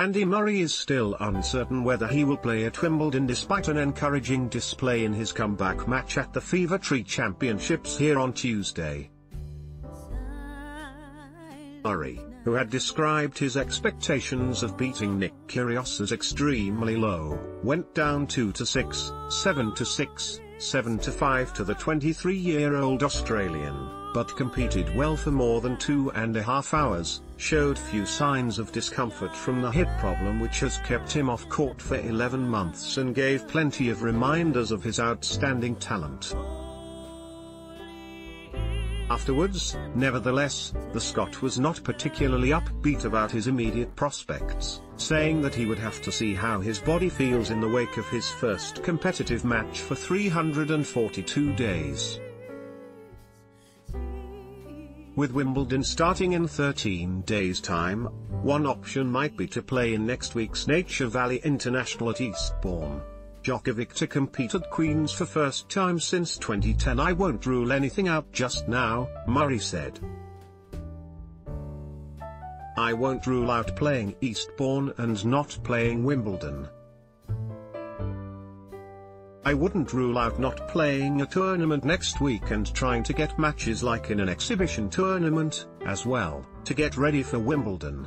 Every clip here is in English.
Andy Murray is still uncertain whether he will play at Wimbledon despite an encouraging display in his comeback match at the Fever-Tree Championships here on Tuesday. Murray, who had described his expectations of beating Nick Kyrgios as extremely low, went down 2-6, 7-6, 7-5 to the 23-year-old Australian, but competed well for more than 2.5 hours, showed few signs of discomfort from the hip problem which has kept him off court for 11 months, and gave plenty of reminders of his outstanding talent. Afterwards, nevertheless, the Scot was not particularly upbeat about his immediate prospects, saying that he would have to see how his body feels in the wake of his first competitive match for 342 days. With Wimbledon starting in 13 days' time, one option might be to play in next week's Nature Valley International at Eastbourne. Djokovic to compete at Queen's for first time since 2010. "I won't rule anything out just now," Murray said. "I won't rule out playing Eastbourne and not playing Wimbledon. I wouldn't rule out not playing a tournament next week and trying to get matches like in an exhibition tournament, as well, to get ready for Wimbledon.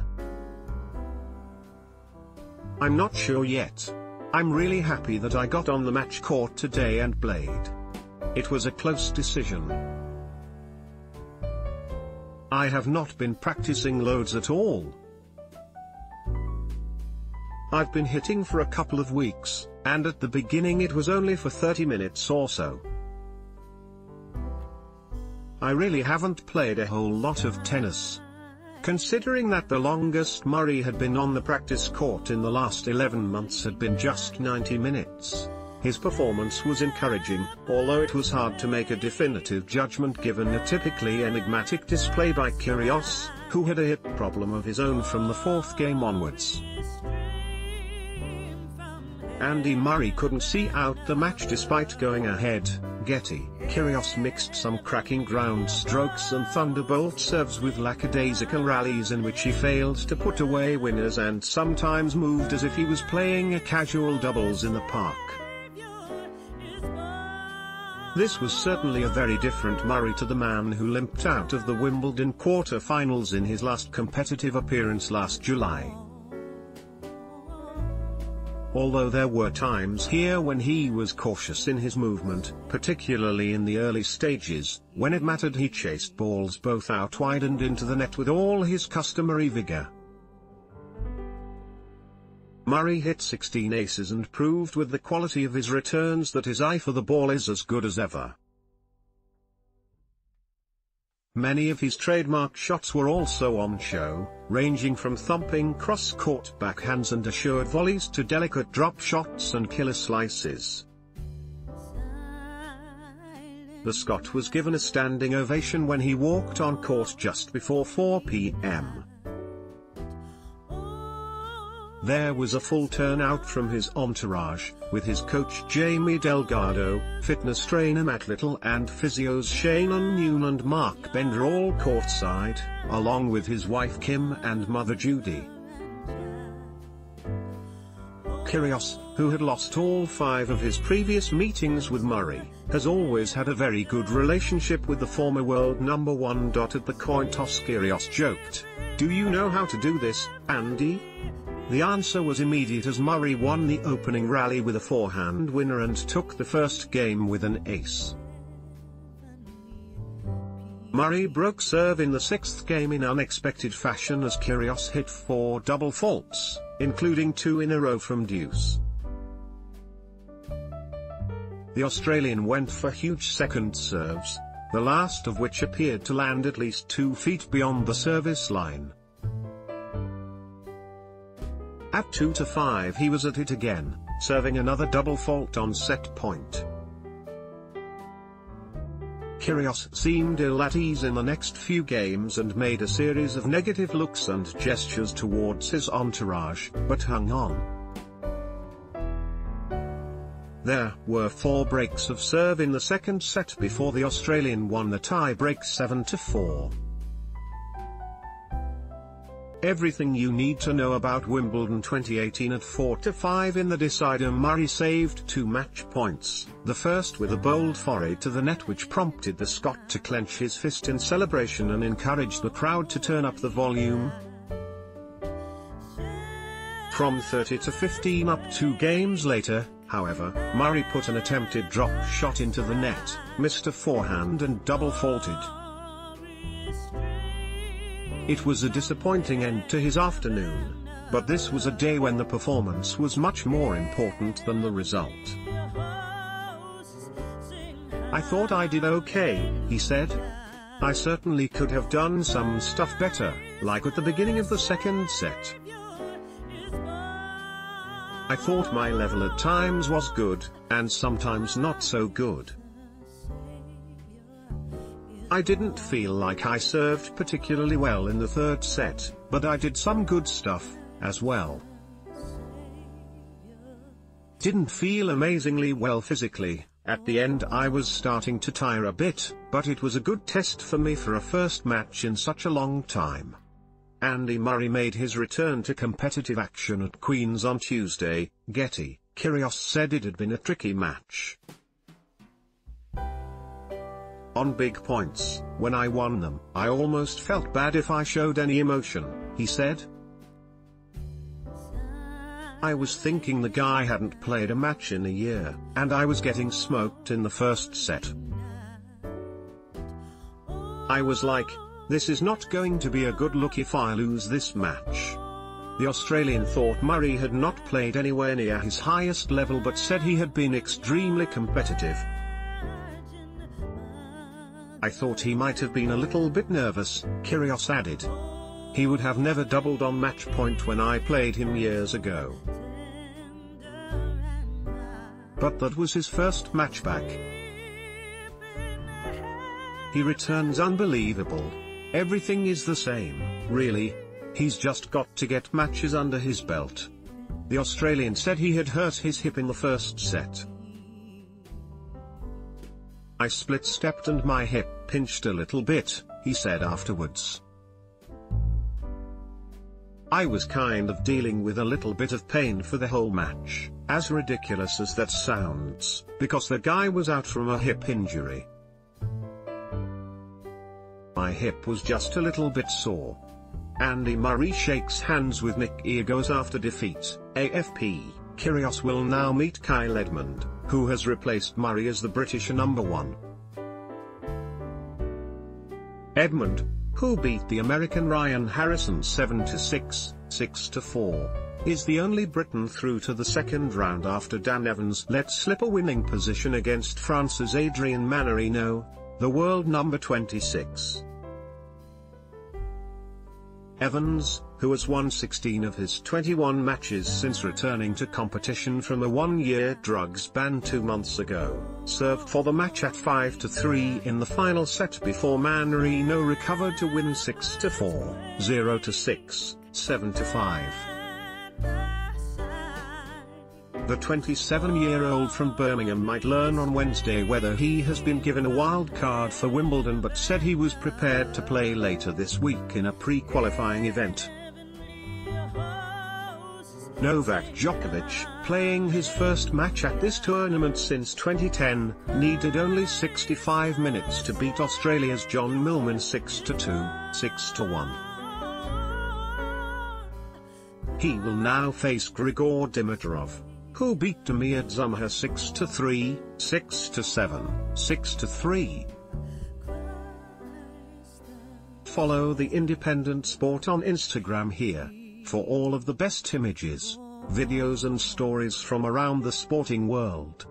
I'm not sure yet. I'm really happy that I got on the match court today and played. It was a close decision. I have not been practicing loads at all. I've been hitting for a couple of weeks, and at the beginning it was only for 30 minutes or so. I really haven't played a whole lot of tennis. Considering that the longest Murray had been on the practice court in the last 11 months had been just 90 minutes, his performance was encouraging, although it was hard to make a definitive judgment given a typically enigmatic display by Kyrgios, who had a hip problem of his own from the fourth game onwards. Andy Murray couldn't see out the match despite going ahead. Getty, Kyrgios mixed some cracking ground strokes and thunderbolt serves with lackadaisical rallies in which he failed to put away winners and sometimes moved as if he was playing a casual doubles in the park. This was certainly a very different Murray to the man who limped out of the Wimbledon quarter-finals in his last competitive appearance last July. Although there were times here when he was cautious in his movement, particularly in the early stages, when it mattered he chased balls both out wide and into the net with all his customary vigor. Murray hit 16 aces and proved with the quality of his returns that his eye for the ball is as good as ever. Many of his trademark shots were also on show, ranging from thumping cross-court backhands and assured volleys to delicate drop shots and killer slices. The Scot was given a standing ovation when he walked on court just before 4 p.m. There was a full turnout from his entourage, with his coach Jamie Delgado, fitness trainer Matt Little and physios Shannon Noon and Mark Bender all courtside, along with his wife Kim and mother Judy. Kyrgios, who had lost all 5 of his previous meetings with Murray, has always had a very good relationship with the former world number 1. At the coin toss Kyrgios joked, "Do you know how to do this, Andy?" The answer was immediate as Murray won the opening rally with a forehand winner and took the first game with an ace. Murray broke serve in the 6th game in unexpected fashion as Kyrgios hit 4 double faults, including 2 in a row from deuce. The Australian went for huge second serves, the last of which appeared to land at least 2 feet beyond the service line. At 2-5 he was at it again, serving another double fault on set point. Kyrgios seemed ill at ease in the next few games and made a series of negative looks and gestures towards his entourage, but hung on. There were 4 breaks of serve in the second set before the Australian won the tie break 7-4. Everything you need to know about Wimbledon 2018 at 4-5 in the decider. Murray saved 2 match points, the first with a bold foray to the net which prompted the Scot to clench his fist in celebration and encourage the crowd to turn up the volume. From 30-15 up 2 games later, however, Murray put an attempted drop shot into the net, missed a forehand and double faulted. It was a disappointing end to his afternoon, but this was a day when the performance was much more important than the result. "I thought I did okay," he said. "I certainly could have done some stuff better, like at the beginning of the second set. I thought my level at times was good, and sometimes not so good. I didn't feel like I served particularly well in the third set, but I did some good stuff, as well. Didn't feel amazingly well physically. At the end I was starting to tire a bit, but it was a good test for me for a first match in such a long time." Andy Murray made his return to competitive action at Queen's on Tuesday. Getty, Kyrgios said it had been a tricky match. "On big points, when I won them, I almost felt bad if I showed any emotion," he said. "I was thinking the guy hadn't played a match in a year, and I was getting smoked in the first set. I was like, this is not going to be a good look if I lose this match." The Australian thought Murray had not played anywhere near his highest level but said he had been extremely competitive. "I thought he might have been a little bit nervous," Kyrgios added. "He would have never doubled on match point when I played him years ago. But that was his first match back. He returns unbelievable. Everything is the same, really. He's just got to get matches under his belt." The Australian said he had hurt his hip in the first set. "I split-stepped and my hip pinched a little bit," he said afterwards. "I was kind of dealing with a little bit of pain for the whole match, as ridiculous as that sounds, because the guy was out from a hip injury. My hip was just a little bit sore." Andy Murray shakes hands with Nick Kyrgios after defeat. AFP, Kyrgios will now meet Kyle Edmund, who has replaced Murray as the British #1. Edmund, who beat the American Ryan Harrison 7-6, 6-4, is the only Briton through to the second round after Dan Evans let slip a winning position against France's Adrien Manarino, the world number 26. Evans, who has won 16 of his 21 matches since returning to competition from a 1-year drugs ban 2 months ago, served for the match at 5-3 in the final set before Manarino recovered to win 6-4, 0-6, 7-5. The 27-year-old from Birmingham might learn on Wednesday whether he has been given a wild card for Wimbledon, but said he was prepared to play later this week in a pre-qualifying event. Novak Djokovic, playing his first match at this tournament since 2010, needed only 65 minutes to beat Australia's John Millman 6-2, 6-1. He will now face Grigor Dimitrov, who beat Damir Dzumhur 6-3, 6-7, 6-3. Follow the Independent Sport on Instagram here, for all of the best images, videos and stories from around the sporting world.